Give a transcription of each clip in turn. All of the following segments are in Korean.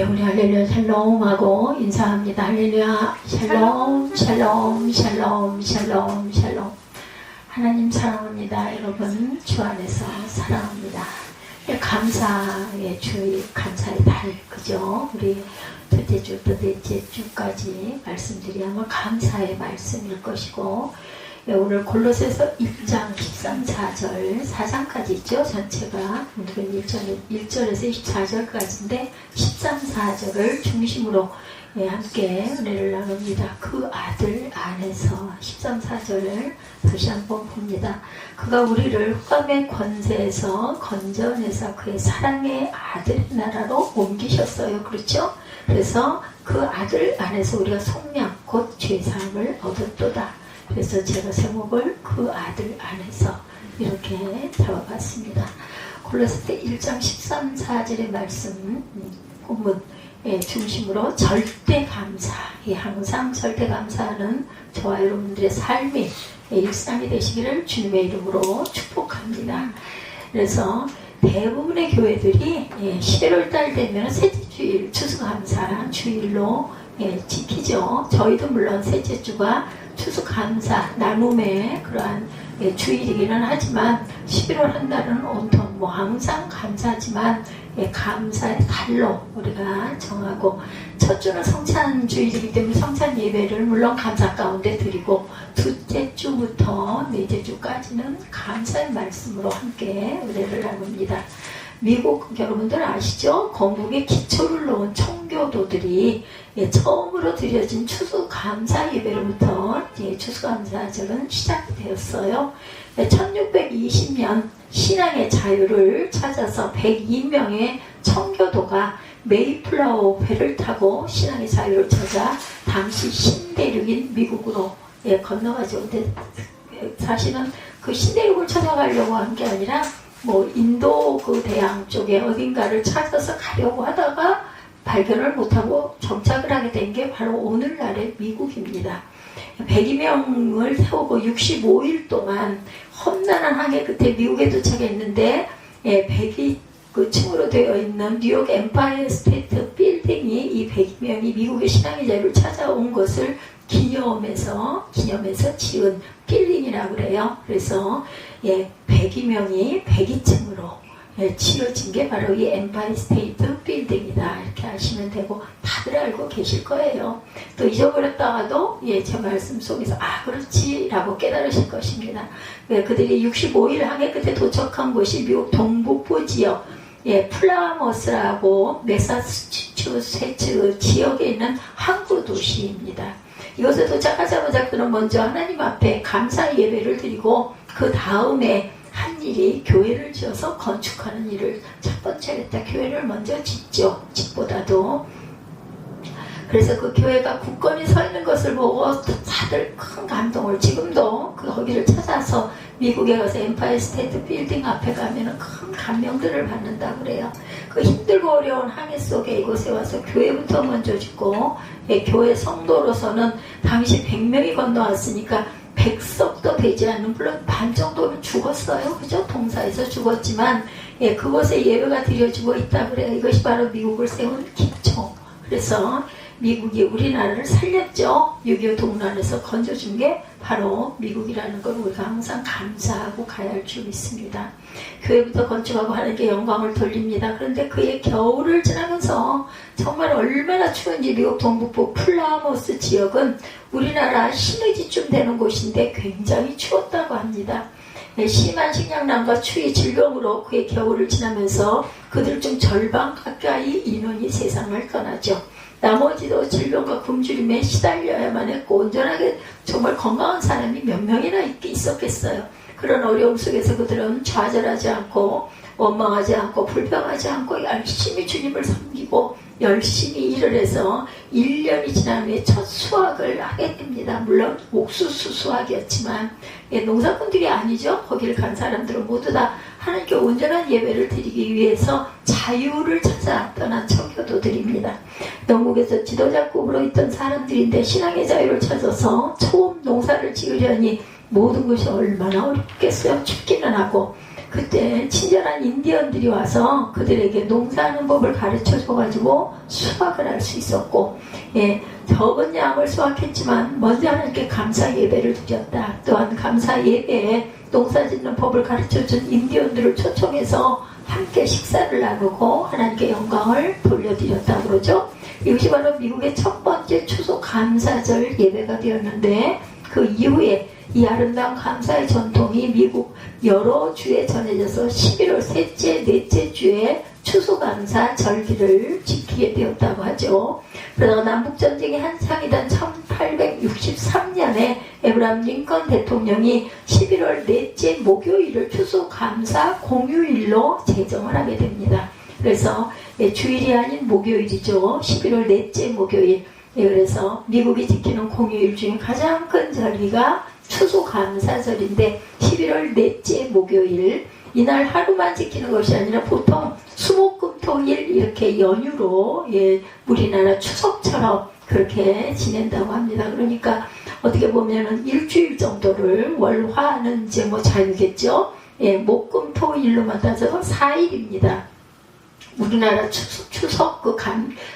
네, 우리 할렐루야 샬롬 하고 인사합니다. 할렐루야 샬롬 샬롬 샬롬 샬롬 샬롬. 하나님 사랑합니다. 여러분 주 안에서 사랑합니다. 감사의 주의, 감사의 달, 그죠? 우리 첫째 주, 넷째 주까지 말씀드리면 감사의 말씀일 것이고, 오늘 골로새서 1장 13, 4절, 4장까지 있죠? 전체가. 오늘은 1절에서 24절까지인데 13, 4절을 중심으로 함께 은혜를 나눕니다. 그 아들 안에서 13, 4절을 다시 한번 봅니다. 그가 우리를 흑암의 권세에서 건져내서 그의 사랑의 아들의 나라로 옮기셨어요. 그렇죠? 그래서 그 아들 안에서 우리가 속량, 곧 죄사함을 얻었도다. 그래서 제가 제목을 그 아들 안에서 이렇게 잡아봤습니다. 골로새 1장 13, 4절의 말씀 본문 중심으로 절대 감사, 항상 절대 감사하는 저와 여러분들의 삶이 일상이 되시기를 주님의 이름으로 축복합니다. 그래서 대부분의 교회들이 11월달 되면 셋째 주일, 추수감사 주일로 지키죠. 저희도 물론 셋째 주가 추수감사 나눔의 그러한 주일이기는 하지만 11월 한 달은 온통 항상 감사하지만 감사의 달로 우리가 정하고, 첫 주는 성찬 주일이기 때문에 성찬 예배를 물론 감사 가운데 드리고, 둘째 주부터 넷째 주까지는 감사의 말씀으로 함께 은혜를 나눕니다. 미국 여러분들 아시죠? 건국의 기초를 놓은 청교도들이 처음으로 드려진 추수감사 예배로부터 추수감사절은 시작이 되었어요. 1620년 신앙의 자유를 찾아서 102명의 청교도가 메이플라워 배를 타고 신앙의 자유를 찾아 당시 신대륙인 미국으로 건너가죠. 근데 사실은 그 신대륙을 찾아가려고 한 게 아니라 인도 그 대양 쪽에 어딘가를 찾아서 가려고 하다가 발견을 못하고 정착을 하게 된 게 바로 오늘날의 미국입니다. 102명을 태우고 65일 동안 험난한 항해 끝에 미국에 도착했는데 102층으로 되어 있는 뉴욕 엠파이어 스테이트 빌딩이 이 102명이 미국의 신앙의 자유를 찾아온 것을 기념해서 지은 빌딩이라고 그래요. 그래서 102명이 102층으로 지어진 게 바로 이 엠파이어 스테이트 빌딩이다. 이렇게 하시면 되고, 다들 알고 계실 거예요. 또 잊어버렸다가도 제 말씀 속에서 그렇지 라고 깨달으실 것입니다. 그들이 65일 항해 끝에 도착한 곳이 미국 동북부 지역 플라머스라고 매사추세츠 지역에 있는 항구 도시입니다. 이곳에 도착하자마자 그는 먼저 하나님 앞에 감사 예배를 드리고, 그 다음에 한 일이 교회를 지어서 건축하는 일을 첫 번째로 했다. 교회를 먼저 짓죠. 집보다도. 그래서 그 교회가 굳건히 서 있는 것을 보고 다들 큰 감동을, 지금도 거기를 찾아서 미국에 가서 엠파이어 스테이트 빌딩 앞에 가면은 큰 감명들을 받는다고 그래요. 그 힘들고 어려운 항해 속에 이곳에 와서 교회부터 먼저 짓고, 교회 성도로서는 당시 100명이 건너왔으니까 100석도 되지 않는, 물론 반 정도는 죽었어요. 그죠? 동사에서 죽었지만 그곳에 예배가 드려지고 있다고 그래요. 이것이 바로 미국을 세운 기초. 그래서 미국이 우리나라를 살렸죠. 6.25 동란에서 건져준 게 바로 미국이라는 걸 우리가 항상 감사하고 가야 할 줄 믿습니다. 교회부터 건축하고 하나님께 영광을 돌립니다. 그런데 그의 겨울을 지나면서 정말 얼마나 추운지, 미국 동북부 플라머스 지역은 우리나라 시내지쯤 되는 곳인데 굉장히 추웠다고 합니다. 심한 식량난과 추위, 질병으로 그의 겨울을 지나면서 그들 중 절반 가까이 인원이 세상을 떠나죠. 나머지도 질병과 굶주림에 시달려야만 했고, 온전하게 정말 건강한 사람이 몇 명이나 있었겠어요. 그런 어려움 속에서 그들은 좌절하지 않고 원망하지 않고 불평하지 않고 열심히 주님을 섬기고 열심히 일을 해서 1년이 지난 후에 첫 수확을 하게 됩니다. 물론 옥수수 수확이었지만 농사꾼들이 아니죠. 거기를 간 사람들은 모두 다 하나님께 온전한 예배를 드리기 위해서 자유를 찾아 떠난 청교도들입니다. 영국에서 지도자급으로 있던 사람들인데 신앙의 자유를 찾아서 처음 농사를 지으려니 모든 것이 얼마나 어렵겠어요. 춥기는 하고 그때 친절한 인디언들이 와서 그들에게 농사하는 법을 가르쳐 줘가지고 수확을 할 수 있었고, 예, 적은 양을 수확했지만 먼저 하나님께 감사 예배를 드렸다. 또한 감사 예배에 농사 짓는 법을 가르쳐 준 인디언들을 초청해서 함께 식사를 나누고 하나님께 영광을 돌려드렸다 그러죠. 이것이 바로 미국의 첫 번째 추수 감사절 예배가 되었는데, 그 이후에 이 아름다운 감사의 전통이 미국 여러 주에 전해져서 11월 셋째, 넷째 주에 추수감사 절기를 지키게 되었다고 하죠. 그러다가 남북전쟁이 한창이던 1863년에 에브라함 링컨 대통령이 11월 넷째 목요일을 추수감사 공휴일로 제정을 하게 됩니다. 그래서 주일이 아닌 목요일이죠. 11월 넷째 목요일. 그래서 미국이 지키는 공휴일 중에 가장 큰 절기가 추수감사절인데 11월 넷째 목요일, 이날 하루만 지키는 것이 아니라 보통 수목금토일 이렇게 연휴로, 예, 우리나라 추석처럼 그렇게 지낸다고 합니다. 그러니까 어떻게 보면은 일주일 정도를, 월화는 이제 뭐 자유겠죠. 예, 목금토일로만 따져서 4일입니다. 우리나라 추석 그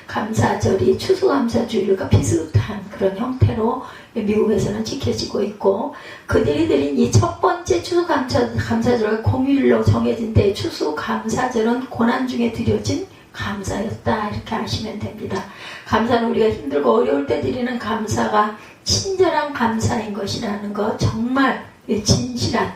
감사절이 추수감사주일과 비슷한 그런 형태로 미국에서는 지켜지고 있고, 그들이 드린 이 첫 번째 추수감사절과 공휴일로 정해진 데 추수감사절은 고난 중에 드려진 감사였다, 이렇게 아시면 됩니다. 감사는 우리가 힘들고 어려울 때 드리는 감사가 친절한 감사인 것이라는 것, 정말 진실한,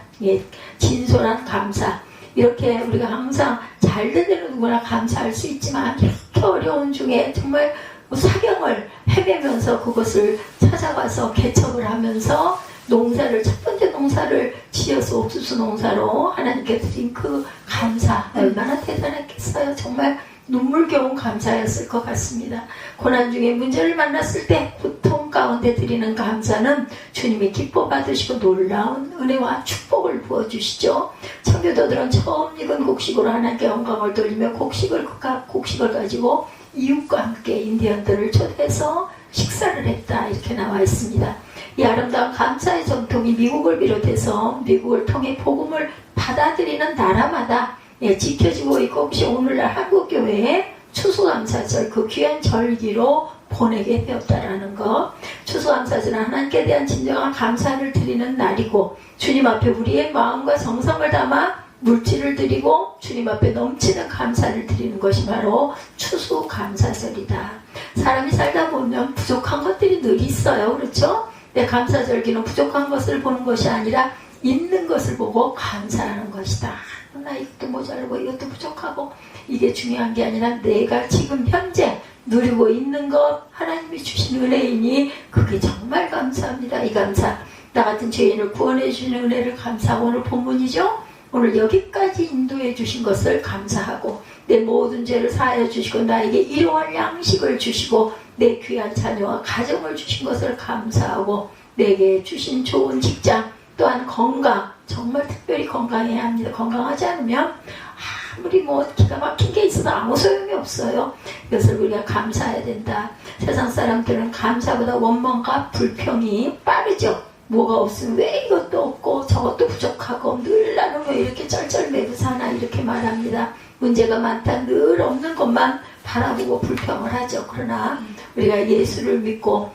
진솔한 감사. 이렇게 우리가 항상 잘 된 데는 누구나 감사할 수 있지만, 이렇게 어려운 중에 정말 사경을 헤매면서 그것을 찾아가서 개척을 하면서 농사를, 첫 번째 농사를 지어서 옥수수 농사로 하나님께 드린 그 감사, 얼마나 대단했겠어요. 정말 눈물겨운 감사였을 것 같습니다. 고난 중에 문제를 만났을 때 고통 가운데 드리는 감사는 주님이 기뻐 받으시고 놀라운 은혜와 축복을 부어주시죠. 청교도들은 처음 익은 곡식으로 하나님께 영광을 돌리며 곡식을 가지고 이웃과 함께 인디언들을 초대해서 식사를 했다, 이렇게 나와 있습니다. 이 아름다운 감사의 전통이 미국을 비롯해서 미국을 통해 복음을 받아들이는 나라마다 지켜지고 있고, 혹시 오늘날 한국교회에 추수감사절, 그 귀한 절기로 보내게 되었다라는 것. 추수감사절은 하나님께 대한 진정한 감사를 드리는 날이고, 주님 앞에 우리의 마음과 정성을 담아 물질을 드리고 주님 앞에 넘치는 감사를 드리는 것이 바로 추수감사절이다. 사람이 살다 보면 부족한 것들이 늘 있어요. 그렇죠? 내 감사절기는 부족한 것을 보는 것이 아니라 있는 것을 보고 감사하는 것이다. 나 이것도 모자르고 이것도 부족하고, 이게 중요한 게 아니라 내가 지금 현재 누리고 있는 것, 하나님이 주신 은혜이니 그게 정말 감사합니다. 이 감사, 나 같은 죄인을 구원해 주시는 은혜를 감사하고, 오늘 본문이죠. 오늘 여기까지 인도해 주신 것을 감사하고, 내 모든 죄를 사하여 주시고 나에게 일용할 양식을 주시고 내 귀한 자녀와 가정을 주신 것을 감사하고, 내게 주신 좋은 직장, 또한 건강, 정말 특별히 건강해야 합니다. 건강하지 않으면 아무리 뭐 기가 막힌 게 있어도 아무 소용이 없어요. 이것을 우리가 감사해야 된다. 세상 사람들은 감사보다 원망과 불평이 빠르죠. 뭐가 없으면 왜 이것도 없고 저것도 부족하고 늘 나는 왜 이렇게 쩔쩔매고 사나, 이렇게 말합니다. 문제가 많다, 늘 없는 것만 바라보고 불평을 하죠. 그러나 우리가 예수를 믿고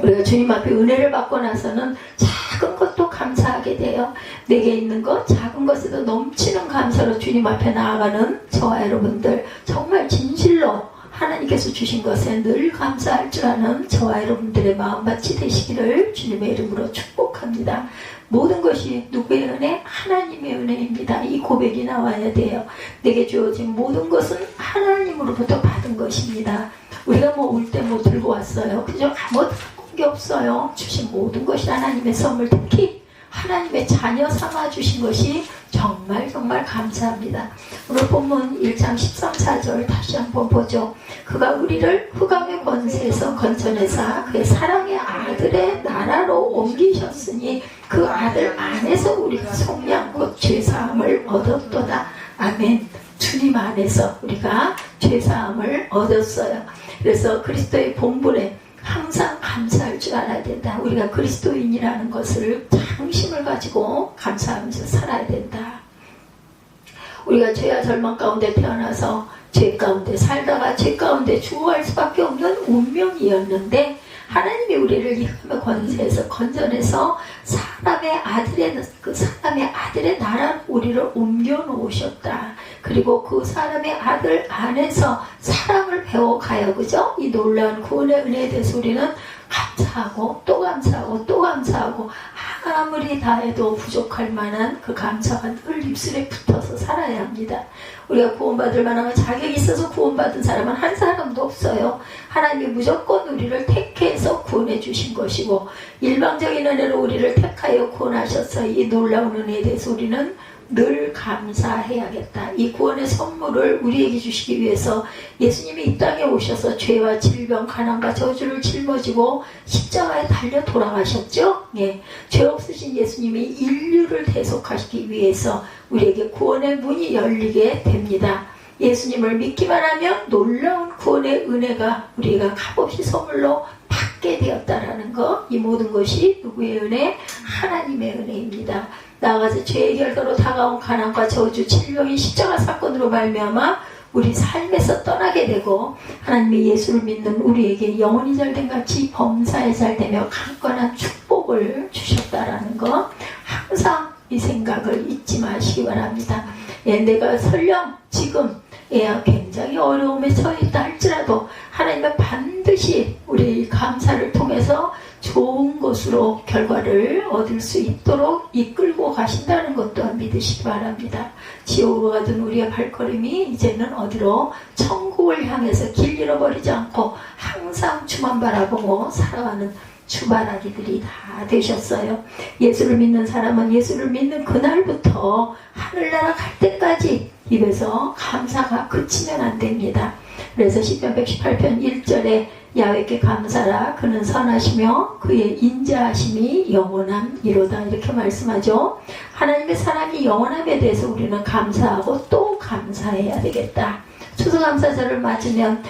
우리가 주님 앞에 은혜를 받고 나서는 작은 것도 감사하게 돼요. 내게 있는 것, 작은 것에도 넘치는 감사로 주님 앞에 나아가는 저와 여러분들, 정말 진실로 하나님께서 주신 것에 늘 감사할 줄 아는 저와 여러분들의 마음밭이 되시기를 주님의 이름으로 축복합니다. 모든 것이 누구의 은혜? 하나님의 은혜입니다. 이 고백이 나와야 돼요. 내게 주어진 모든 것은 하나님으로부터 받은 것입니다. 우리가 뭐 올 때 뭐 들고 왔어요. 그죠? 아무것도 게 없어요. 주신 모든 것이 하나님의 선물, 특히 하나님의 자녀 삼아 주신 것이 정말 정말 감사합니다. 오늘 본문 1장 13, 14절 다시 한번 보죠. 그가 우리를 흑암의 권세에서 건져내사 그의 사랑의 아들의 나라로 옮기셨으니 그 아들 안에서 우리가 속량 곧 죄사함을 얻었도다. 아멘. 주님 안에서 우리가 죄사함을 얻었어요. 그래서 그리스도의 본분에 항상 감사할 줄 알아야 된다. 우리가 그리스도인이라는 것을 자긍심을 가지고 감사하면서 살아야 된다. 우리가 죄와 절망 가운데 태어나서 죄 가운데 살다가 죄 가운데 죽어갈 수밖에 없는 운명이었는데 하나님이 우리를 이름의 권세에서 건져내서 사람의 아들의 나라로 우리를 옮겨 놓으셨다. 그리고 그 사람의 아들 안에서 사랑을 배워가요. 그죠? 이 놀라운 구원의 은혜에 대해서 우리는 감사하고 또 감사하고 또 감사하고 아무리 다해도 부족할 만한 그 감사가 늘 입술에 붙어서 살아야 합니다. 우리가 구원받을 만한 자격이 있어서 구원받은 사람은 한 사람도 없어요. 하나님이 무조건 우리를 택해서 구원해 주신 것이고 일방적인 은혜로 우리를 택하여 구원하셔서 이 놀라운 은혜에 대해서 우리는 늘 감사해야겠다. 이 구원의 선물을 우리에게 주시기 위해서 예수님이 이 땅에 오셔서 죄와 질병, 가난과 저주를 짊어지고 십자가에 달려 돌아가셨죠. 예, 죄 없으신 예수님이 인류를 대속하시기 위해서 우리에게 구원의 문이 열리게 됩니다. 예수님을 믿기만 하면 놀라운 구원의 은혜가 우리가 값없이 선물로 받게 되었다라는 것, 이 모든 것이 누구의 은혜? 하나님의 은혜입니다. 나아가서 죄의 결과로 다가온 가난과 저주, 질병이 십자가 사건으로 말미암아 우리 삶에서 떠나게 되고 하나님의 예수를 믿는 우리에게 영원히 잘된 같이 범사에 잘되며 강건한 축복을 주셨다라는 것, 항상 이 생각을 잊지 마시기 바랍니다. 예, 내가 설령 지금 굉장히 어려움에 처해 있다 할지라도 하나님은 반드시 우리 감사를 통해서 좋은 것으로 결과를 얻을 수 있도록 이끌고 가신다는 것 또한 믿으시기 바랍니다. 지옥으로 가던 우리의 발걸음이 이제는 어디로? 천국을 향해서 길 잃어버리지 않고 항상 주만 바라보고 살아가는 주바라기들이 다 되셨어요. 예수를 믿는 사람은 예수를 믿는 그날부터 하늘나라 갈 때까지 입에서 감사가 그치면 안 됩니다. 그래서 시편 118편 1절에 야훼께 감사라 그는 선하시며 그의 인자하심이 영원함이로다 이렇게 말씀하죠. 하나님의 사랑이 영원함에 대해서 우리는 감사하고 또 감사해야 되겠다. 추수감사절을 맞으면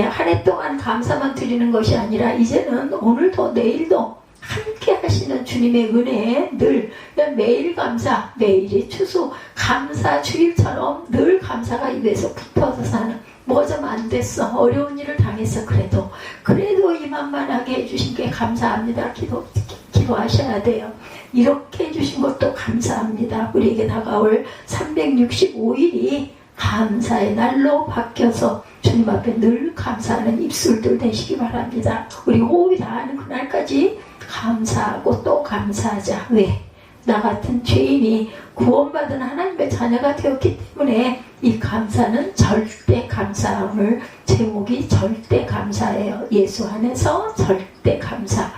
한 해 동안 감사만 드리는 것이 아니라 이제는 오늘도 내일도 함께 하시는 주님의 은혜에 늘 매일 감사, 매일이 추수 감사 주일처럼 늘 감사가 입에서 붙어서 사는, 뭐가 좀 안 됐어, 어려운 일을 당했어, 그래도 이만만하게 해주신 게 감사합니다. 기도하셔야 돼요. 이렇게 해주신 것도 감사합니다. 우리에게 다가올 365일이 감사의 날로 바뀌어서 주님 앞에 늘 감사하는 입술들 되시기 바랍니다. 우리 호흡이 닿는 그날까지 감사하고 또 감사하자. 왜? 나 같은 죄인이 구원받은 하나님의 자녀가 되었기 때문에 이 감사는 절대 감사. 오늘 제목이 절대 감사예요. 예수 안에서 절대 감사.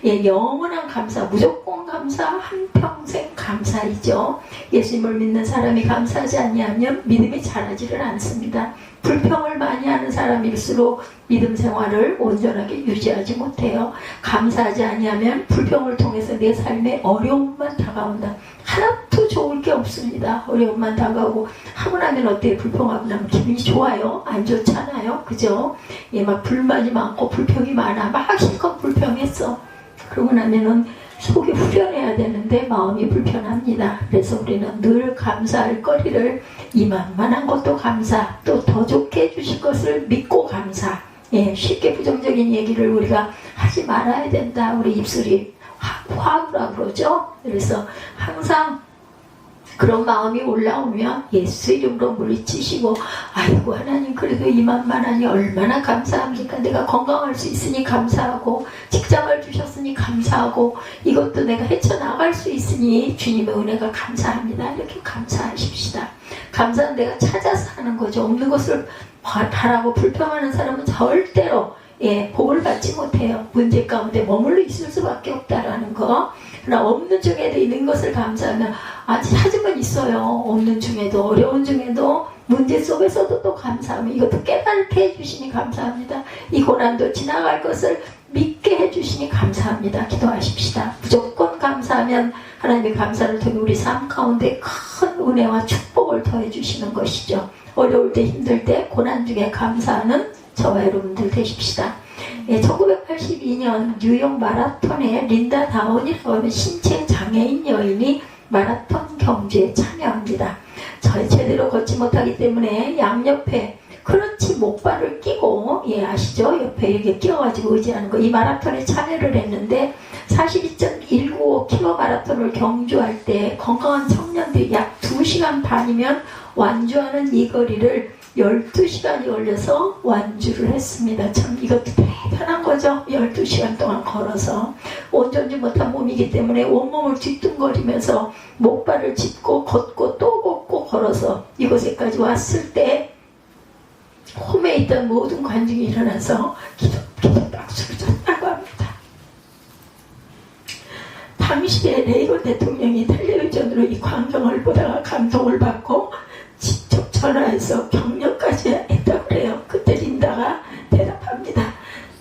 영원한 감사, 무조건 감사, 한평생 감사이죠. 예수님을 믿는 사람이 감사하지 아니하면 믿음이 자라지를 않습니다. 불평을 많이 하는 사람일수록 믿음 생활을 온전하게 유지하지 못해요. 감사하지 아니하면 불평을 통해서 내 삶에 어려움만 다가온다. 하나도 좋을 게 없습니다. 어려움만 다가오고 하고 나면 어때요? 불평하고 나면 기분이 좋아요? 안 좋잖아요. 그죠? 막 불만이 많고 불평이 많아. 막 실컷 불평했어. 그러고 나면은 속이 후련해야 되는데 마음이 불편합니다. 그래서 우리는 늘 감사할 거리를 이만만한 것도 감사, 또 더 좋게 해주실 것을 믿고 감사. 쉽게 부정적인 얘기를 우리가 하지 말아야 된다. 우리 입술이 화우라 그러죠. 그래서 항상 그런 마음이 올라오면 예수 이름으로 물리치시고, 아이고 하나님 그래도 이만만하니 얼마나 감사합니까? 내가 건강할 수 있으니 감사하고, 직장을 주셨으니 감사하고, 이것도 내가 헤쳐나갈 수 있으니 주님의 은혜가 감사합니다. 이렇게 감사하십시다. 감사는 내가 찾아서 하는 거죠. 없는 것을 바라고 불평하는 사람은 절대로 복을 받지 못해요. 문제 가운데 머물러 있을 수밖에 없다라는 거. 그러나 없는 중에도 있는 것을 감사하면, 찾으면 있어요. 없는 중에도, 어려운 중에도, 문제 속에서도 또 감사하면 이것도 깨닫게 해주시니 감사합니다. 이 고난도 지나갈 것을 믿게 해주시니 감사합니다. 기도하십시다. 무조건 감사하면 하나님의 감사를 통해 우리 삶 가운데 큰 은혜와 축복을 더해주시는 것이죠. 어려울 때, 힘들 때, 고난 중에 감사하는 저와 여러분들 되십시다. 1982년 뉴욕 마라톤에 린다 다운이라고 하는 신체 장애인 여인이 마라톤 경주에 참여합니다. 저희 제대로 걷지 못하기 때문에 양옆에 그렇지 목발을 끼고, 예, 아시죠? 옆에 이렇게 끼워가지고 의지하는 거. 이 마라톤에 참여를 했는데 42.195km 마라톤을 경주할 때 건강한 청년들이 약 2시간 반이면 완주하는 이 거리를 12시간이 걸려서 완주를 했습니다. 참 이것도 대단한 거죠. 12시간 동안 걸어서 온전지 못한 몸이기 때문에 온몸을 뒤뚱거리면서 목발을 짚고 걷고 또 걷고 걸어서 이곳에까지 왔을 때 홈에 있던 모든 관중이 일어나서 기도 박수를 쳤다고 합니다. 당시에 레이건 대통령이 텔레비전으로 이 광경을 보다가 감동을 받고 직접 전화해서 격려까지 했다고 그래요. 그때 린다가 대답합니다.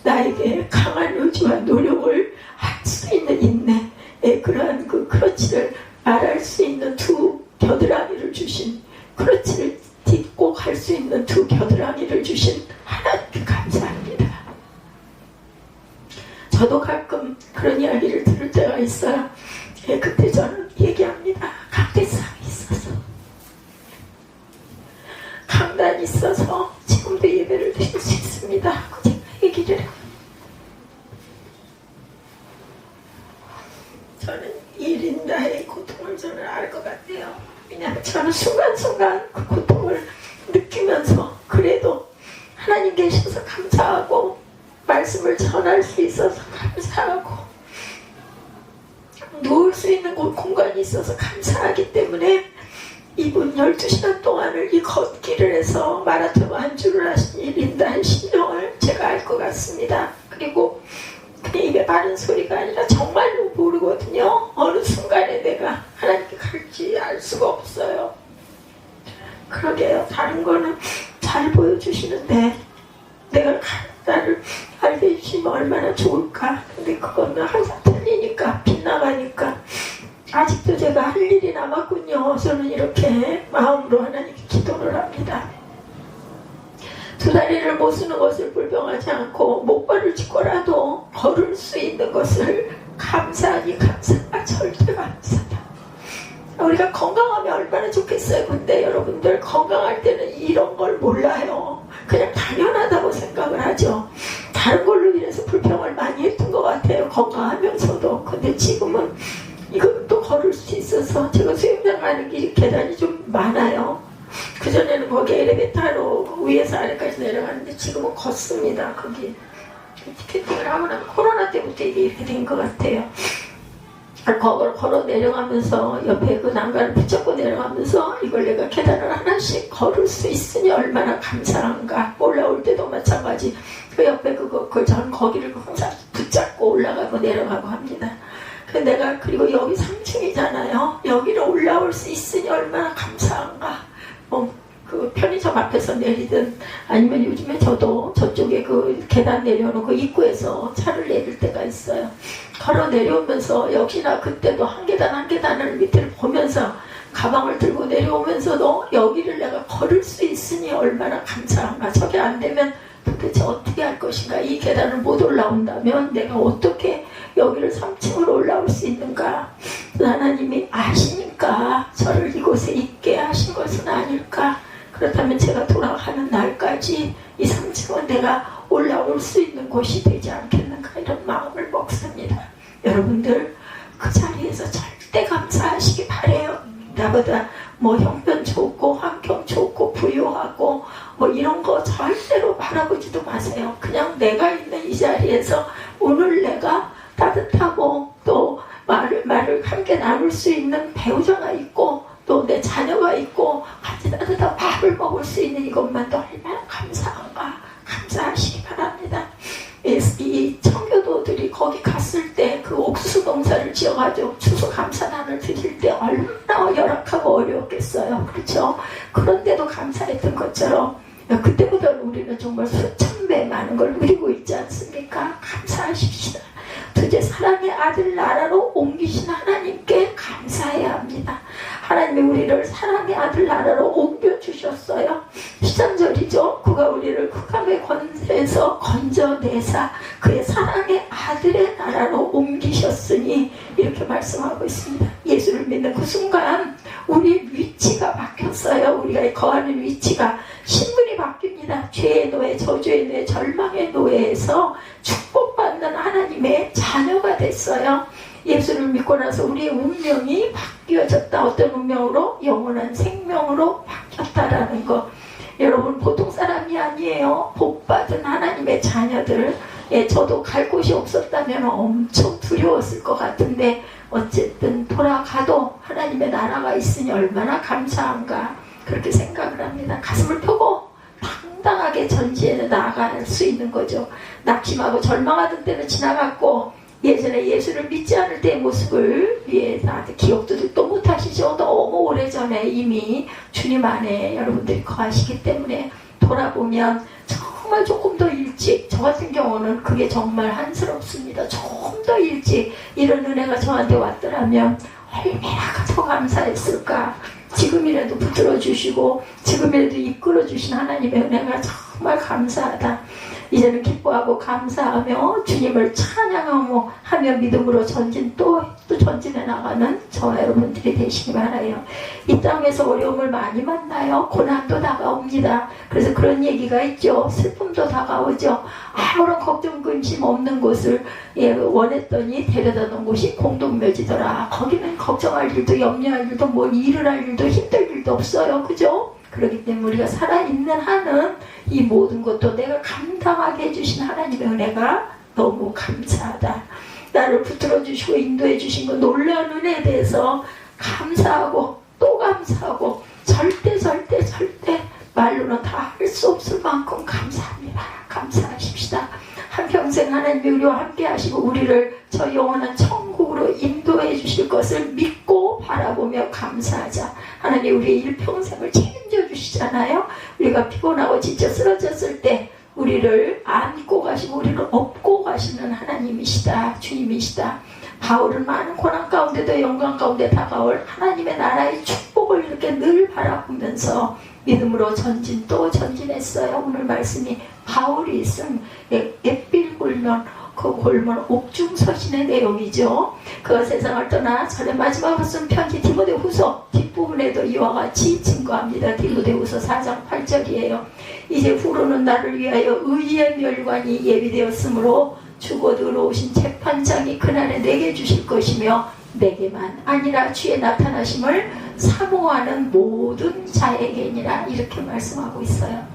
나에게 강한 의지와 노력을 할 수 있는 인내, 그러한 그 크러치를 말할 수 있는 두 겨드랑이를 주신, 크러치를 딛고 갈 수 있는 두 겨드랑이를 주신 하나님께 감사합니다. 저도 가끔 그런 이야기를 들을 때가 있어요. 그때 저는 얘기합니다. 강대상이 있어서, 강단이 있어서 지금도 예배를 드릴 수 있습니다. 제가 얘기를 해요. 저는 이 린다의 고통을 저는 알 것 같아요. 왜냐하면 저는 순간순간 그 고통을 느끼면서 그래도 하나님 계셔서 감사하고 말씀을 전할 수 있어서 감사하고 누울 수 있는 공간이 있어서 감사하기 때문에 이분 12시간 동안을 이 걷기를 해서 마라톤 완주를 하신 이 린다의 심령을 제가 알 것 같습니다. 그리고 그냥 입에 바른 소리가 아니라 정말로 모르거든요. 어느 순간에 내가 하나님께 갈지 알 수가 없어요. 그러게요. 다른 거는 잘 보여주시는데 내가 나를 알게 해주시면 얼마나 좋을까. 근데 그거는 항상 틀리니까, 빗나가니까 아직도 제가 할 일이 남았군요. 저는 이렇게 마음으로 하나님께 기도를 합니다. 두 다리를 못 쓰는 것을 불평하지 않고 목발을 짚고라도 걸을 수 있는 것을 감사하니 감사가 절대 감사다. 우리가 건강하면 얼마나 좋겠어요. 근데 여러분들 건강할 때는 이런 걸 몰라요. 그냥 당연하다고 생각을 하죠. 다른 걸로 인해서 불평을 많이 했던 것 같아요. 건강하면서도. 근데 지금은 이것도 걸을 수 있어서 제가 수영장 가는 길이 계단이 좀 많아요. 그전에는 거기 엘리베이터로 위에서 아래까지 내려가는데 지금은 걷습니다. 거기 티켓팅을 하고 나면 코로나 때부터 이게 된 것 같아요. 거기를 걸어 내려가면서 옆에 그 난간을 붙잡고 내려가면서 이걸 내가 계단을 하나씩 걸을 수 있으니 얼마나 감사한가. 올라올 때도 마찬가지. 그 옆에 그걸 전 거기를 항상 붙잡고 올라가고 내려가고 합니다. 내가 그리고 여기 3층이잖아요. 여기를 올라올 수 있으니 얼마나 감사한가. 그 편의점 앞에서 내리든 아니면 요즘에 저도 저쪽에 그 계단 내려오는 입구에서 차를 내릴 때가 있어요. 걸어 내려오면서 역시나 그때도 한 계단 한 계단을 밑을 보면서 가방을 들고 내려오면서도 여기를 내가 걸을 수 있으니 얼마나 감사한가. 저게 안 되면 도대체 어떻게 할 것인가. 이 계단을 못 올라온다면 내가 어떻게 여기를 3층으로 올라올 수 있는가. 하나님이 아시니까 저를 이곳에 있게 하신 것은 아닐까. 그렇다면 제가 돌아가는 날까지 이 3층은 내가 올라올 수 있는 곳이 되지 않겠는가. 이런 마음을 먹습니다. 여러분들 그 자리에서 절대 감사하시기 바래요. 나보다 뭐 형편 좋고 환경 좋고 부유하고 뭐 이런 거 절대로 바라보지도 마세요. 그냥 내가 있는 이 자리에서 오늘 내가 따뜻하고 또 말을 함께 나눌 수 있는 배우자가 있고 또 내 자녀가 있고 같이 따뜻한 밥을 먹을 수 있는 이것만도 얼마나 감사한가. 감사하시기 바랍니다. 이 청교도들이 거기 갔을 때 그 옥수수 농사를 지어가지고 추수감사단을 드릴 때 얼마나 열악하고 어려웠겠어요. 그렇죠? 그런데도 감사했던 것처럼 그때보다는 우리는 정말 수천 배 많은 걸 누리고 있지 않습니까? 감사하십시다. 둘째, 사랑의 아들 나라로 옮기신 하나님께 감사해야 합니다. 하나님이 우리를 사랑의 아들 나라로 주셨어요. 13절이죠. 그가 우리를 흑암의 권세에서 건져내사 그의 사랑의 아들의 나라로 옮기셨으니 이렇게 말씀하고 있습니다. 예수를 믿는 그 순간 우리 위치가 바뀌었어요. 우리가 거하는 위치가 신분이 바뀝니다. 죄의 노예, 저주의 노예, 절망의 노예에서 축복받는 하나님의 자녀가 됐어요. 예수를 믿고 나서 우리의 운명이 바뀌어졌다. 어떤 운명으로? 영원한 생명으로 바뀌었다라는 것. 여러분 보통 사람이 아니에요. 복받은 하나님의 자녀들. 저도 갈 곳이 없었다면 엄청 두려웠을 것 같은데 어쨌든 돌아가도 하나님의 나라가 있으니 얼마나 감사한가 그렇게 생각을 합니다. 가슴을 펴고 당당하게 전지에 나아갈 수 있는 거죠. 낙심하고 절망하던 때는 지나갔고 예전에 예수를 믿지 않을 때의 모습을 나한테 기억도 또 못하시죠. 너무 오래전에 이미 주님 안에 여러분들이 거하시기 때문에 돌아보면 정말 조금 더 일찍, 저 같은 경우는 그게 정말 한스럽습니다. 조금 더 일찍 이런 은혜가 저한테 왔더라면 얼마나 더 감사했을까. 지금이라도 붙들어 주시고 지금이라도 이끌어 주신 하나님의 은혜가 정말 감사하다. 이제는 기뻐하고 감사하며 주님을 찬양하며 하며 믿음으로 전진 또 전진해 나가는 저와 여러분들이 되시기 바라요. 이 땅에서 어려움을 많이 만나요. 고난도 다가옵니다. 그래서 그런 얘기가 있죠. 슬픔도 다가오죠. 아무런 걱정 근심 없는 곳을 원했더니 데려다 놓은 곳이 공동묘지더라. 거기는 걱정할 일도 염려할 일도 뭐 일을 할 일도 힘들 일도 없어요. 그죠? 그렇기 때문에 우리가 살아있는 한은 이 모든 것도 내가 감당하게 해주신 하나님의 은혜가 너무 감사하다. 나를 붙들어 주시고 인도해 주신 그 놀라운 은혜에 대해서 감사하고 또 감사하고 절대 말로는 다 할 수 없을 만큼 감사합니다. 감사하십시다. 한평생 하나님이 우리와 함께 하시고 우리를 저 영원한 천국으로 인도해 주실 것을 믿고 바라보며 감사하자. 하나님 우리의 일평생을 책임져 주시잖아요. 우리가 피곤하고 지쳐 쓰러졌을 때 우리를 안고 가시고 우리를 업고 가시는 하나님이시다. 주님이시다. 바울은 많은 고난 가운데도 영광 가운데 다가올 하나님의 나라의 축복을 이렇게 늘 바라보면서 믿음으로 전진 또 전진했어요. 오늘 말씀이 바울이 쓴 햇빛 골면 그 골문 옥중서신의 내용이죠. 그 세상을 떠나 전에 마지막으로 쓴 편지 디모데후서 뒷부분에도 이와 같이 증거합니다. 디모데후서 4장 8절이에요. 이제 후로는 나를 위하여 의의 멸관이 예비되었으므로 죽어도 의로우신 재판장이 그날에 내게 주실 것이며 내게만 아니라 주의 나타나심을 사모하는 모든 자에게니라 이렇게 말씀하고 있어요.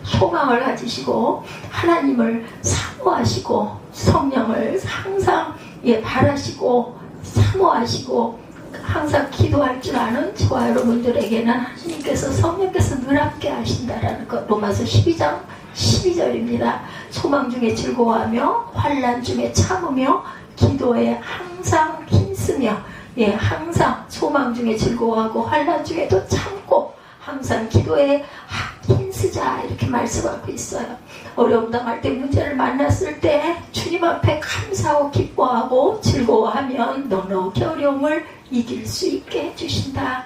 소망을 가지시고 하나님을 사모하시고 성령을 항상 바라시고 사모하시고 항상 기도할 줄 아는 저와 여러분들에게는 하나님께서 성령께서 늘 함께 하신다라는 것. 로마서 12장 12절입니다. 소망 중에 즐거워하며 환난 중에 참으며 기도에 항상 힘쓰며 항상 소망 중에 즐거워하고 환난 중에도 참고 항상 기도에 힘쓰자 이렇게 말씀하고 있어요. 어려움 당할 때 문제를 만났을 때 주님 앞에 감사하고 기뻐하고 즐거워하면 넉넉히 어려움을 이길 수 있게 해주신다.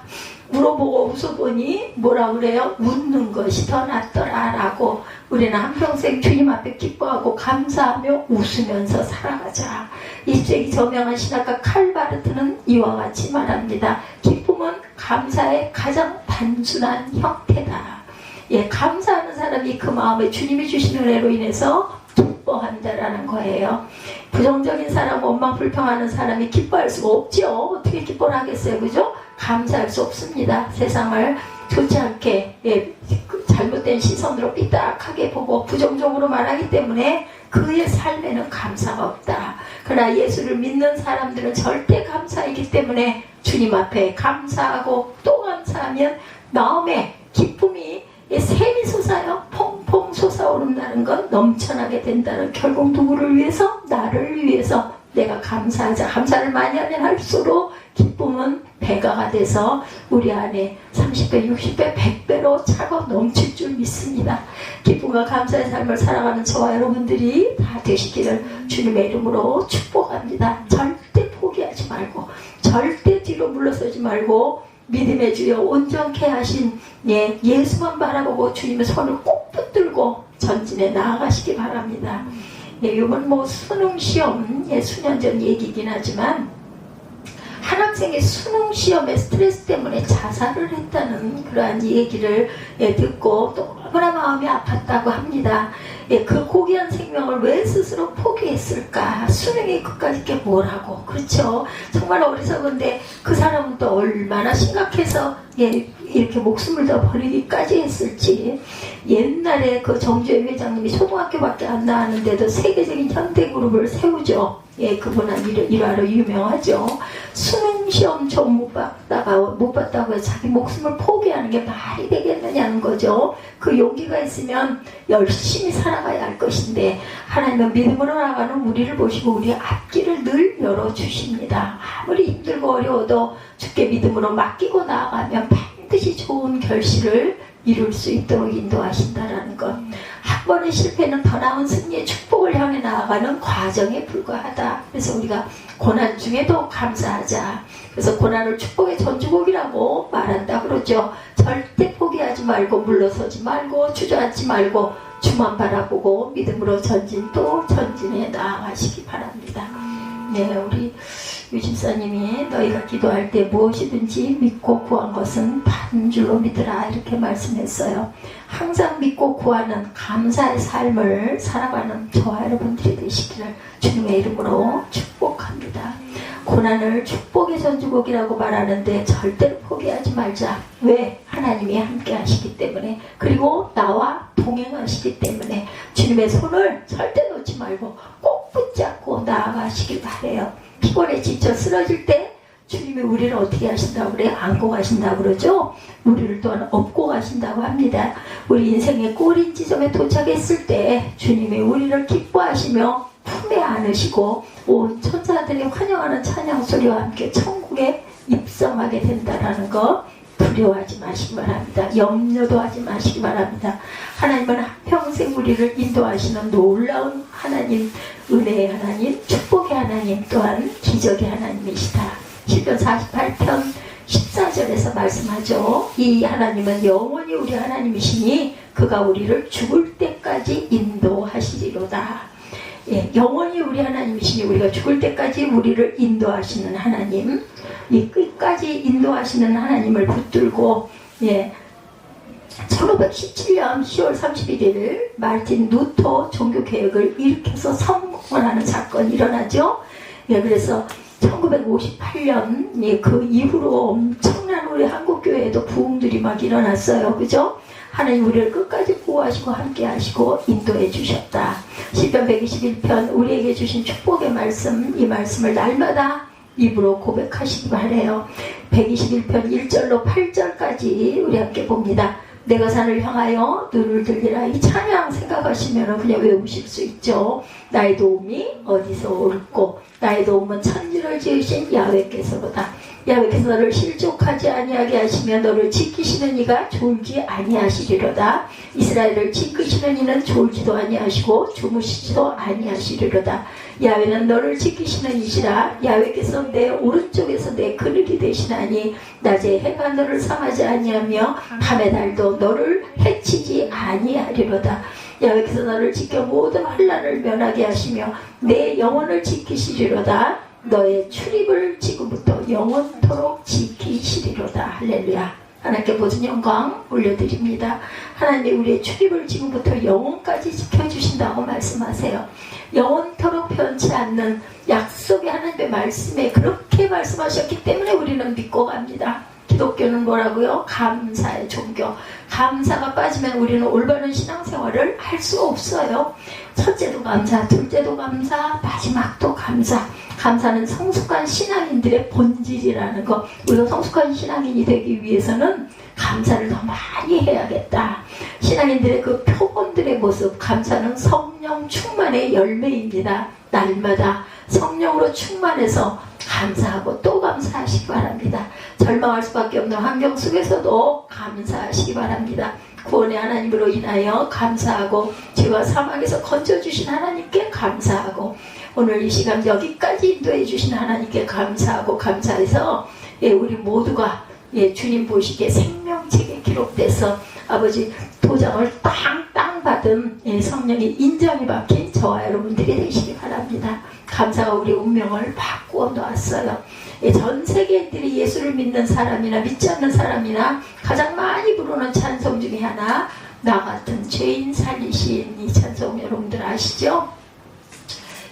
물어보고 웃어보니 뭐라 그래요? 웃는 것이 더 낫더라 라고. 우리는 한평생 주님 앞에 기뻐하고 감사하며 웃으면서 살아가자. 20세기 저명한 신학가 칼바르트는 이와 같이 말합니다. 기쁨은 감사의 가장 단순한 형태다. 감사하는 사람이 그 마음에 주님이 주신 은혜로 인해서 기뻐한다라는 거예요. 부정적인 사람, 원망 불평하는 사람이 기뻐할 수가 없죠. 어떻게 기뻐를 하겠어요, 그죠? 감사할 수 없습니다. 세상을 좋지 않게 잘못된 시선으로 삐딱하게 보고 부정적으로 말하기 때문에 그의 삶에는 감사가 없다. 그러나 예수를 믿는 사람들은 절대 감사이기 때문에 주님 앞에 감사하고 또 감사하면 마음에 기쁨이 샘이 솟아요. 퐁퐁 솟아오른다는 건 넘쳐나게 된다는, 결국 누구를 위해서? 나를 위해서 내가 감사하자. 감사를 많이 하면 할수록 기쁨은 배가가 돼서 우리 안에 30배, 60배, 100배로 차고 넘칠 줄 믿습니다. 기쁨과 감사의 삶을 살아가는 저와 여러분들이 다 되시기를 주님의 이름으로 축복합니다. 절대 포기하지 말고 절대 뒤로 물러서지 말고 믿음의 주여 온전케 하신 예수만 바라보고 주님의 손을 꼭 붙들고 전진해 나아가시기 바랍니다. 이건 뭐 수능시험 수년 전 얘기긴 하지만 한 학생이 수능시험에 스트레스 때문에 자살을 했다는 그러한 얘기를 듣고 또 너무나 마음이 아팠다고 합니다. 그 고귀한 생명을 왜 스스로 포기했을까? 수능이 그까짓 게 뭐라고? 그렇죠? 정말 어리석은데 그 사람은 또 얼마나 심각해서 이렇게 목숨을 더 버리기까지 했을지. 옛날에 그 정주혜 회장님이 초등학교밖에 안 나왔는데도 세계적인 현대그룹을 세우죠. 그분은 일화로 유명하죠. 수능시험 좀 못 봤다고 해서 자기 목숨을 포기하는 게 말이 되겠느냐는 거죠. 그 용기가 있으면 열심히 살아가야 할 것인데 하나님은 믿음으로 나가는 우리를 보시고 우리의 앞길을 늘 열어주십니다. 아무리 힘들고 어려워도 주께 믿음으로 맡기고 나아가면 반드시 좋은 결실을 이룰 수 있도록 인도하신다라는 것. 한 번의 실패는 더 나은 승리의 축복을 향해 나아가는 과정에 불과하다. 그래서 우리가 고난 중에도 감사하자. 그래서 고난을 축복의 전주곡이라고 말한다 그러죠. 절대 포기하지 말고 물러서지 말고 주저앉지 말고 주만 바라보고 믿음으로 전진해 나아가시기 바랍니다. 우리 유집사님이 너희가 기도할 때 무엇이든지 믿고 구한 것은 받은 줄로 믿으라 이렇게 말씀했어요. 항상 믿고 구하는 감사의 삶을 살아가는 저와 여러분들이 되시기를 주님의 이름으로 축복합니다. 고난을 축복의 전주곡이라고 말하는데 절대로 포기하지 말자. 왜? 하나님이 함께 하시기 때문에, 그리고 나와 동행하시기 때문에 주님의 손을 절대 놓지 말고 꼭 붙잡고 나아가시길 바래요. 피곤해 지쳐 쓰러질 때 주님이 우리를 어떻게 하신다고 그래? 안고 가신다고 그러죠? 우리를 또한 업고 가신다고 합니다. 우리 인생의 꼬린 지점에 도착했을 때 주님이 우리를 기뻐하시며 품에 안으시고 온 천사들이 환영하는 찬양 소리와 함께 천국에 입성하게 된다라는 거 두려워하지 마시기 바랍니다. 염려도 하지 마시기 바랍니다. 하나님은 한평생 우리를 인도하시는 놀라운 하나님, 은혜의 하나님, 축복의 하나님, 또한 기적의 하나님이시다. 시편 48편 14절에서 말씀하죠. 이 하나님은 영원히 우리 하나님이시니 그가 우리를 죽을 때까지 인도하시리로다. 영원히 우리 하나님이시니 우리가 죽을 때까지 우리를 인도하시는 하나님, 이 끝까지 인도하시는 하나님을 붙들고 1517년 10월 31일 마르틴 루터 종교개혁을 일으켜서 성공을 하는 사건이 일어나죠. 그래서 1958년 그 이후로 엄청난 우리 한국교회에도 부흥들이 막 일어났어요. 그죠? 하나님 우리를 끝까지 보호하시고 함께 하시고 인도해 주셨다. 시편 121편 우리에게 주신 축복의 말씀, 이 말씀을 날마다 입으로 고백하시기 바래요. 121편 1절로 8절까지 우리 함께 봅니다. 내가 산을 향하여 눈을 들리라. 이 찬양 생각하시면 그냥 외우실 수 있죠. 나의 도움이 어디서 올고 나의 도움은 천지를 지으신 야훼께서로다. 야훼께서 너를 실족하지 아니하게 하시며 너를 지키시는 이가 졸지 아니하시리로다. 이스라엘을 지키시는 이는 졸지도 아니하시고 주무시지도 아니하시리로다. 야훼는 너를 지키시는 이시라. 야훼께서 내 오른쪽에서 내 그늘이 되시나니 낮에 해가 너를 상하지 아니하며 밤의 달도 너를 해치지 아니하리로다. 야훼께서 너를 지켜 모든 환난을 면하게 하시며 내 영혼을 지키시리로다. 너의 출입을 지금부터 영원토록 지키시리로다. 할렐루야. 하나님께 모든 영광 올려드립니다. 하나님 우리의 출입을 지금부터 영원까지 지켜주신다고 말씀하세요. 영원토록 변치 않는 약속의 하나님의 말씀에 그렇게 말씀하셨기 때문에 우리는 믿고 갑니다. 기독교는 뭐라고요? 감사의 종교. 감사가 빠지면 우리는 올바른 신앙생활을 할 수가 없어요. 첫째도 감사, 둘째도 감사, 마지막도 감사. 감사는 성숙한 신앙인들의 본질이라는 것. 우리가 성숙한 신앙인이 되기 위해서는 감사를 더 많이 해야겠다. 신앙인들의 그 표본들의 모습, 감사는 성령 충만의 열매입니다. 날마다 성령으로 충만해서 감사하고 또 감사하시기 바랍니다. 절망할 수밖에 없는 환경 속에서도 감사하시기 바랍니다. 구원의 하나님으로 인하여 감사하고 죄와 사망에서 건져주신 하나님께 감사하고 오늘 이 시간 여기까지 인도해 주신 하나님께 감사하고 감사해서 우리 모두가 주님 보시기에 생명책에 기록돼서 아버지 도장을 땅 받은 성령의 인정이 박힌 저와 여러분들이 되시기 바랍니다. 감사가 우리 운명을 바꾸어 놓았어요. 전 세계인들이 예수를 믿는 사람이나 믿지 않는 사람이나 가장 많이 부르는 찬송 중에 하나, 나 같은 죄인 살리신 이 찬송 여러분들 아시죠?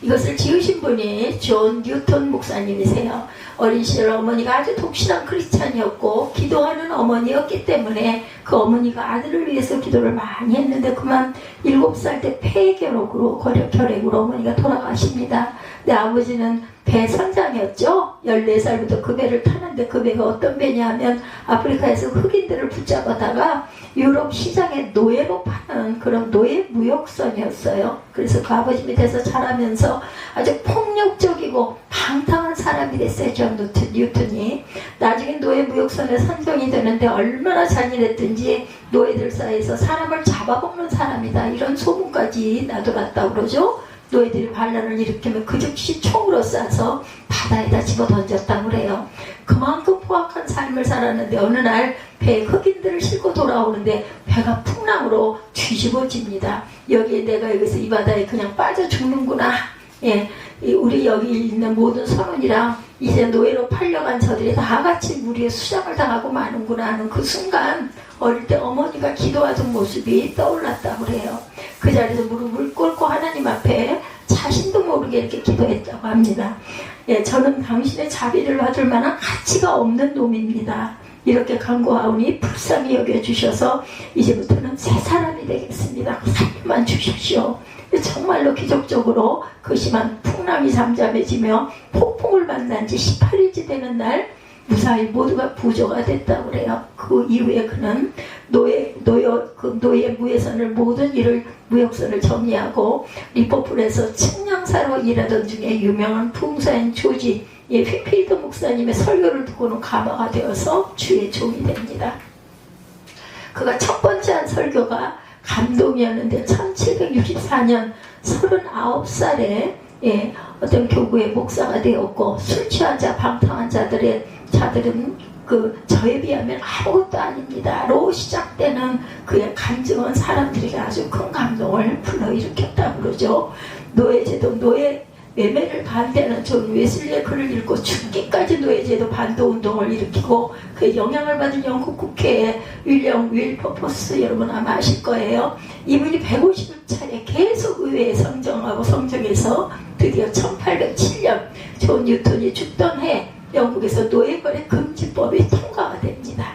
이것을 지으신 분이 존 뉴턴 목사님이세요. 어린 시절 어머니가 아주 독실한 크리스찬이었고 기도하는 어머니였기 때문에 그 어머니가 아들을 위해서 기도를 많이 했는데 그만 7살 때 폐결핵으로 어머니가 돌아가십니다. 내 아버지는 배 선장이었죠. 14살부터 그 배를 타는데 그 배가 어떤 배냐 하면 아프리카에서 흑인들을 붙잡아다가 유럽 시장에 노예로 파는 그런 노예 무역선이었어요. 그래서 그 아버지 밑에서 자라면서 아주 폭력적이고 방탕한 사람이 됐어요. 존 뉴턴이. 나중에 노예 무역선에 선정이 되는데 얼마나 잔인했든지 노예들 사이에서 사람을 잡아먹는 사람이다 이런 소문까지 나돌았다고 그러죠. 노예들이 반란을 일으키면 그 즉시 총으로 쏴서 바다에다 집어던졌다고 그래요. 그만큼 포악한 삶을 살았는데 어느 날 배에 흑인들을 싣고 돌아오는데 배가 풍랑으로 뒤집어집니다. 여기에 내가 여기서 이 바다에 그냥 빠져 죽는구나. 우리 여기 있는 모든 선원이랑 이제 노예로 팔려간 저들이 다 같이 무리에 수장을 당하고 마는구나 하는 그 순간 어릴 때 어머니가 기도하던 모습이 떠올랐다고 그래요. 그 자리에서 무릎을 꿇고 하나님 앞에 자신도 모르게 이렇게 기도했다고 합니다. 저는 당신의 자비를 받을 만한 가치가 없는 놈입니다. 이렇게 간구하오니 불쌍히 여겨주셔서 이제부터는 새 사람이 되겠습니다. 살만 주십시오. 정말로 기적적으로 그 심한 풍랑이 잠잠해지며 폭풍을 만난 지 18일째 되는 날 무사히 모두가 구조가 됐다고 그래요. 그 이후에 그는 노예 무예선을 모든 일을 무역선을 정리하고 리버풀에서 측량사로 일하던 중에 유명한 풍사인 조지 휘필드 목사님의 설교를 듣고는 감화가 되어서 주의 종이 됩니다. 그가 첫 번째 한 설교가 감동이었는데 1764년 39살에 어떤 교구의 목사가 되었고 술 취한 자 방탕한 자들은 저에 비하면 아무것도 아닙니다로 시작되는 그의 간증은 사람들에게 아주 큰 감동을 불러일으켰다고 그러죠. 노예제도 매매를 반대하는 존 웨슬리의 글을 읽고 죽기까지 노예제도 반대운동을 일으키고 그의 영향을 받은 영국 국회의 윌리엄 윌버포스 여러분 아마 아실 거예요. 이분이 150차례 계속 의회에 성정해서 드디어 1807년 존 뉴턴이 죽던 해 영국에서 노예거래 금지법이 통과가 됩니다.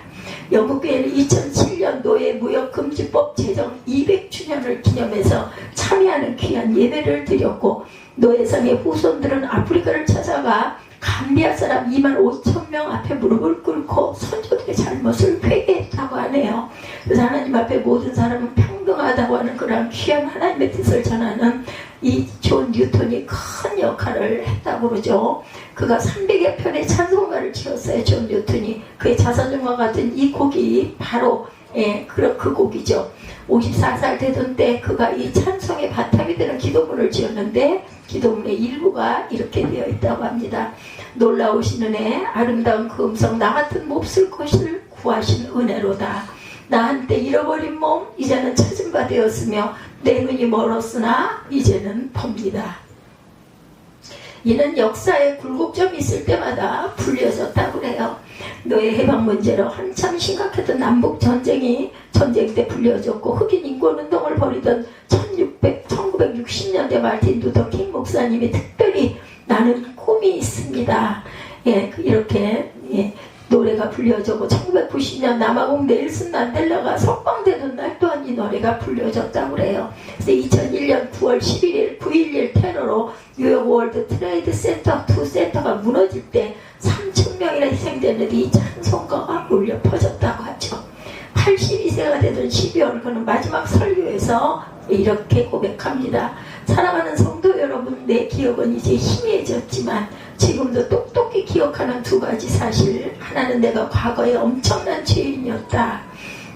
영국교회는 2007년 노예무역금지법 제정 200주년을 기념해서 참여하는 귀한 예배를 드렸고 노예상의 후손들은 아프리카를 찾아가 감비아 사람 25,000명 앞에 무릎을 꿇고 선조들의 잘못을 회개했다고 하네요. 그래서 하나님 앞에 모든 사람은 평등하다고 하는 그런 귀한 하나님의 뜻을 전하는 이 존 뉴턴이 큰 역할을 했다고 그러죠. 그가 300여 편의 찬송가를 지었어요. 존 뉴턴이. 그의 자서전과 같은 이 곡이 바로 그 곡이죠. 54살 되던 때 그가 이 찬송의 바탕이 되는 기도문을 지었는데 기도문의 일부가 이렇게 되어 있다고 합니다. 놀라우신 은혜 아름다운 그 음성 나 같은 몹쓸 것을 구하신 은혜로다. 나 한때 잃어버린 몸 이제는 찾은 바 되었으며 내 눈이 멀었으나 이제는 봅니다. 이는 역사에 굴곡점이 있을 때마다 불려졌다고 해요. 노예 해방 문제로 한참 심각했던 남북 전쟁 때 불려졌고 흑인 인권운동을 벌이던 1960년대 마틴 루터 킹 목사님이 특별히 나는 꿈이 있습니다. 이렇게 노래가 불려졌고 1990년 남아공 넬슨 만델라가 석방되던 날 또한 이 노래가 불려졌다고 그래요. 그래서 2001년 9월 11일 9.11 테러로 뉴욕 월드 트레이드 센터 2 센터가 무너질 때 3,000명이나 희생됐는데 이 찬송가가 울려 퍼졌다고 하죠. 82세가 되던 12월 그는 마지막 설교에서 이렇게 고백합니다. 사랑하는 성도 여러분, 내 기억은 이제 희미해졌지만 지금도 똑똑히 기억하는 두 가지 사실. 하나는 내가 과거에 엄청난 죄인이었다.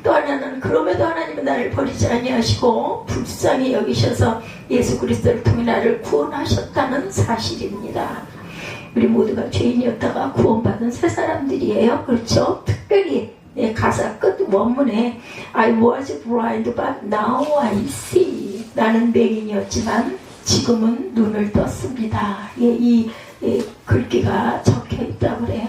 또 하나는 그럼에도 하나님은 나를 버리지 아니하시고 불쌍히 여기셔서 예수 그리스도를 통해 나를 구원하셨다는 사실입니다. 우리 모두가 죄인이었다가 구원받은 새 사람들이에요. 그렇죠? 특별히 가사 끝 원문에 I was blind but now I see. 나는 맹인이었지만 지금은 눈을 떴습니다. 이 글귀가 적혀 있다고 그래요.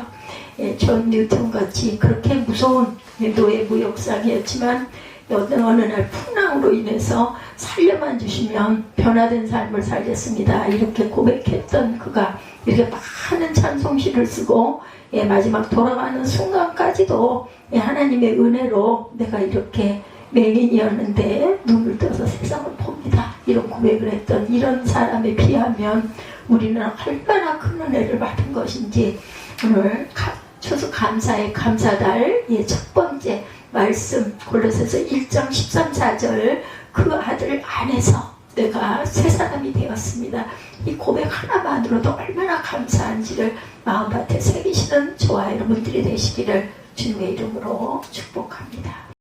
존 뉴턴 같이 그렇게 무서운 노예 무역상이었지만 어느 날 풍랑으로 인해서 살려만 주시면 변화된 삶을 살겠습니다. 이렇게 고백했던 그가 이렇게 많은 찬송시를 쓰고 마지막 돌아가는 순간까지도 하나님의 은혜로 내가 이렇게 맹인이었는데 눈을 떠서 세상을 봅니다. 이런 고백을 했던 이런 사람에 비하면 우리는 얼마나 큰 은혜를 받은 것인지 오늘 추수 감사의 감사달 첫 번째 말씀 골로새서 1장 13, 4절 그 아들 안에서 내가 새 사람이 되었습니다. 이 고백 하나만으로도 얼마나 감사한지를 마음밭에 새기시는 저와 여러분들이 되시기를 주님의 이름으로 축복합니다.